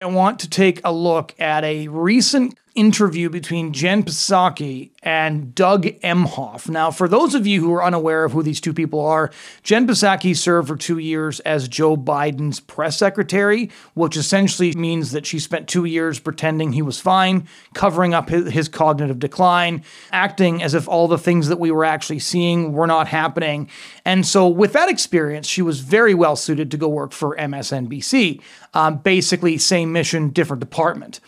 I want to take a look at a recent interview between Jen Psaki and Doug Emhoff. Now, for those of you who are unaware of who these two people are, Jen Psaki served for 2 years as Joe Biden's press secretary, which essentially means that she spent 2 years pretending he was fine, covering up his cognitive decline, acting as if all the things that we were actually seeing were not happening. And so with that experience, she was very well suited to go work for MSNBC. Basically, same mission, different department.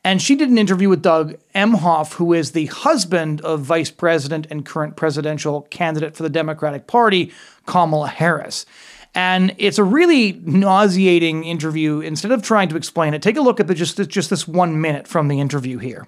And she did an interview with Doug Emhoff, who is the husband of Vice President and current presidential candidate for the Democratic Party, Kamala Harris. And it's a really nauseating interview. Instead of trying to explain it, take a look at just this 1 minute from the interview here.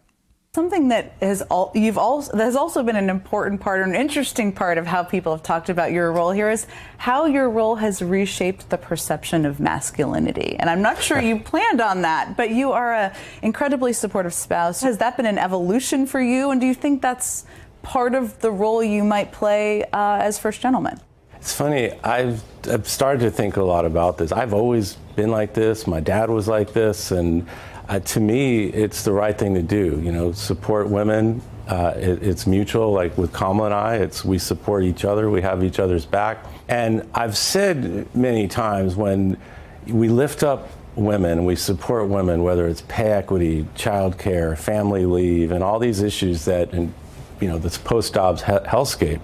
Something that has also been an important part, or an interesting part of how people have talked about your role here, is how your role has reshaped the perception of masculinity. And I'm not sure you planned on that, but you are an incredibly supportive spouse. Has that been an evolution for you? And do you think that's part of the role you might play as first gentleman? It's funny, I've started to think a lot about this. I've always been like this. My dad was like this. And to me, it's the right thing to do. You know, support women. It's mutual. Like with Kamala and I, we support each other. We have each other's back. And I've said many times, when we lift up women, we support women, whether it's pay equity, childcare, family leave, and all these issues that, this post-Dobbs hellscape,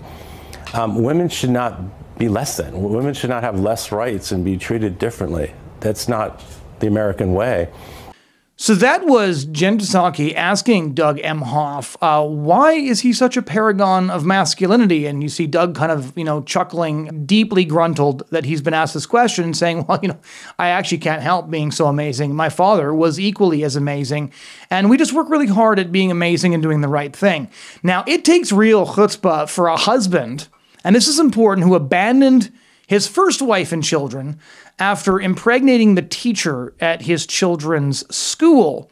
women should not be less than. Women should not have less rights and be treated differently. That's not the American way. So that was Jen Psaki asking Doug Emhoff, why is he such a paragon of masculinity? And you see Doug kind of, chuckling, deeply gruntled that he's been asked this question and saying, well, I actually can't help being so amazing. My father was equally as amazing. And we just work really hard at being amazing and doing the right thing. Now, it takes real chutzpah for a husband, and this is important, who abandoned his first wife and children after impregnating the teacher at his children's school.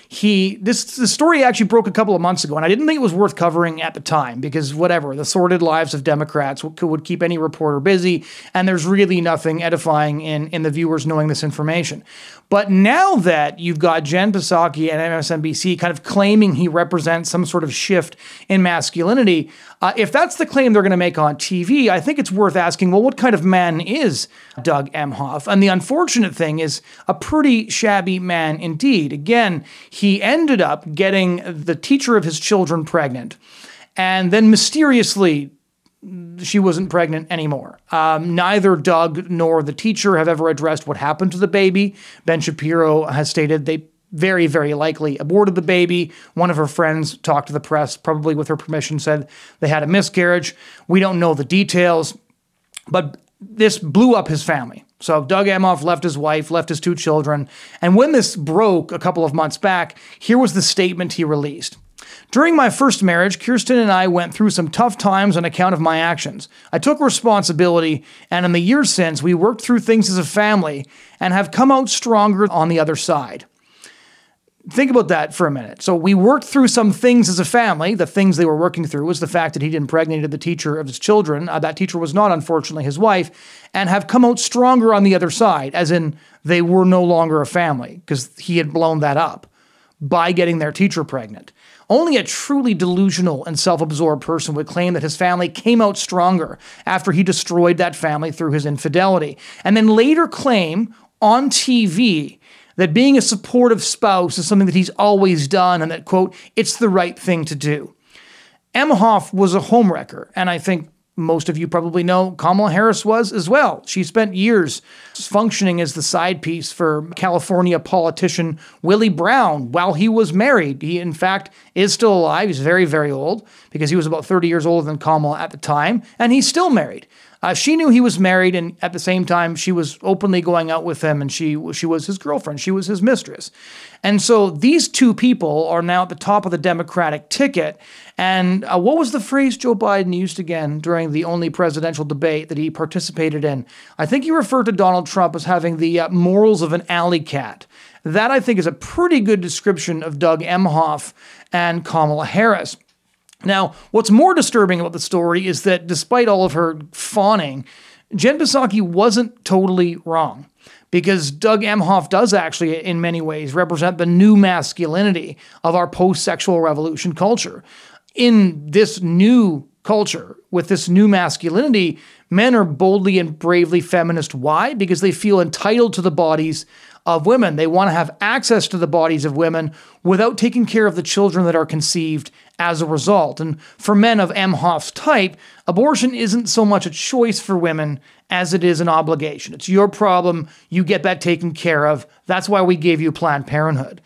The story actually broke a couple of months ago, and I didn't think it was worth covering at the time because the sordid lives of Democrats would keep any reporter busy, and there's really nothing edifying in the viewers knowing this information. But now that you've got Jen Psaki and MSNBC kind of claiming he represents some sort of shift in masculinity, if that's the claim they're going to make on TV, I think it's worth asking, well, what kind of man is Doug Emhoff? And the unfortunate thing is a pretty shabby man indeed. Again, he ended up getting the teacher of his children pregnant, and then mysteriously she wasn't pregnant anymore. Neither Doug nor the teacher have ever addressed what happened to the baby. Ben Shapiro has stated they very, very likely aborted the baby. One of her friends talked to the press, probably with her permission, said they had a miscarriage. We don't know the details, but this blew up his family. So Doug Emhoff left his wife, left his 2 children. And when this broke a couple of months back, here was the statement he released. During my first marriage, Kirsten and I went through some tough times on account of my actions. I took responsibility, and in the years since, we worked through things as a family and have come out stronger on the other side. Think about that for a minute. So we worked through some things as a family. The things they were working through was the fact that he'd impregnated the teacher of his children. That teacher was not, unfortunately, his wife, and have come out stronger on the other side, as in they were no longer a family because he had blown that up by getting their teacher pregnant. Only a truly delusional and self-absorbed person would claim that his family came out stronger after he destroyed that family through his infidelity, and then later claim on TV that being a supportive spouse is something that he's always done and that, quote, it's the right thing to do. Emhoff was a homewrecker, and I think most of you probably know Kamala Harris was as well. She spent years functioning as the side piece for California politician Willie Brown while he was married. He, in fact, is still alive. He's very, very old because he was about 30 years older than Kamala at the time, and he's still married. She knew he was married, and at the same time, she was openly going out with him, and she was his girlfriend. She was his mistress. And so these two people are now at the top of the Democratic ticket. And what was the phrase Joe Biden used again during the only presidential debate that he participated in? I think he referred to Donald Trump as having the morals of an alley cat. That, I think, is a pretty good description of Doug Emhoff and Kamala Harris. Now, what's more disturbing about the story is that despite all of her fawning, Jen Psaki wasn't totally wrong. because Doug Emhoff does actually, in many ways, represent the new masculinity of our post-sexual revolution culture. In this new culture, with this new masculinity, men are boldly and bravely feminist. Why? Because they feel entitled to the bodies of women. They want to have access to the bodies of women without taking care of the children that are conceived as a result. And for men of Emhoff's type, abortion isn't so much a choice for women as it is an obligation. It's your problem. You get that taken care of. That's why we gave you Planned Parenthood.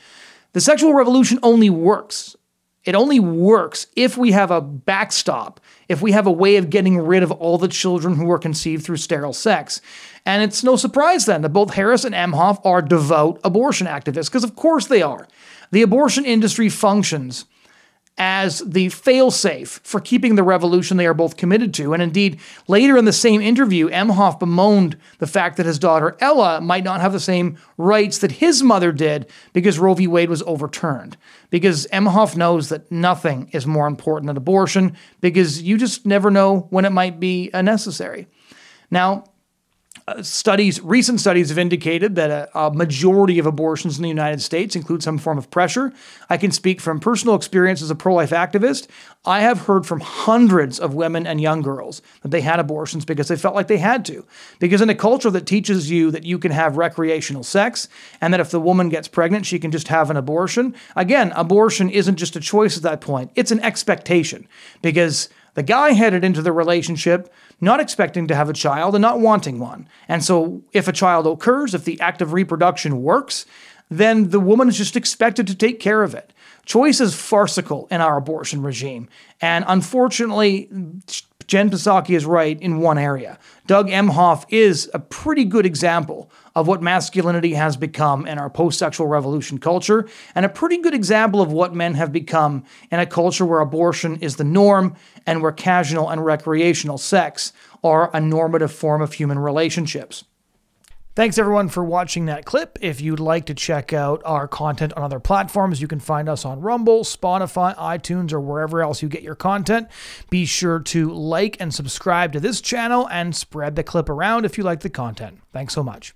The sexual revolution only works. It only works if we have a backstop, if we have a way of getting rid of all the children who were conceived through sterile sex. And it's no surprise then that both Harris and Emhoff are devout abortion activists, because of course they are. The abortion industry functions as the fail-safe for keeping the revolution they are both committed to. And indeed, later in the same interview, Emhoff bemoaned the fact that his daughter Ella might not have the same rights that his mother did because Roe v. Wade was overturned. Because Emhoff knows that nothing is more important than abortion, because you just never know when it might be necessary. Now, recent studies have indicated that a majority of abortions in the United States include some form of pressure. I can speak from personal experience as a pro-life activist. I have heard from hundreds of women and young girls that they had abortions because they felt like they had to. Because in a culture that teaches you that you can have recreational sex and that if the woman gets pregnant, she can just have an abortion. Again, abortion isn't just a choice at that point. It's an expectation, because the guy headed into the relationship not expecting to have a child and not wanting one. And so if a child occurs, if the act of reproduction works, then the woman is just expected to take care of it. Choice is farcical in our abortion regime. And unfortunately, Jen Psaki is right in one area. Doug Emhoff is a pretty good example of what masculinity has become in our post-sexual revolution culture, and a pretty good example of what men have become in a culture where abortion is the norm and where casual and recreational sex are a normative form of human relationships. Thanks everyone for watching that clip. If you'd like to check out our content on other platforms, you can find us on Rumble, Spotify, iTunes, or wherever else you get your content. Be sure to like and subscribe to this channel and spread the clip around if you like the content. Thanks so much.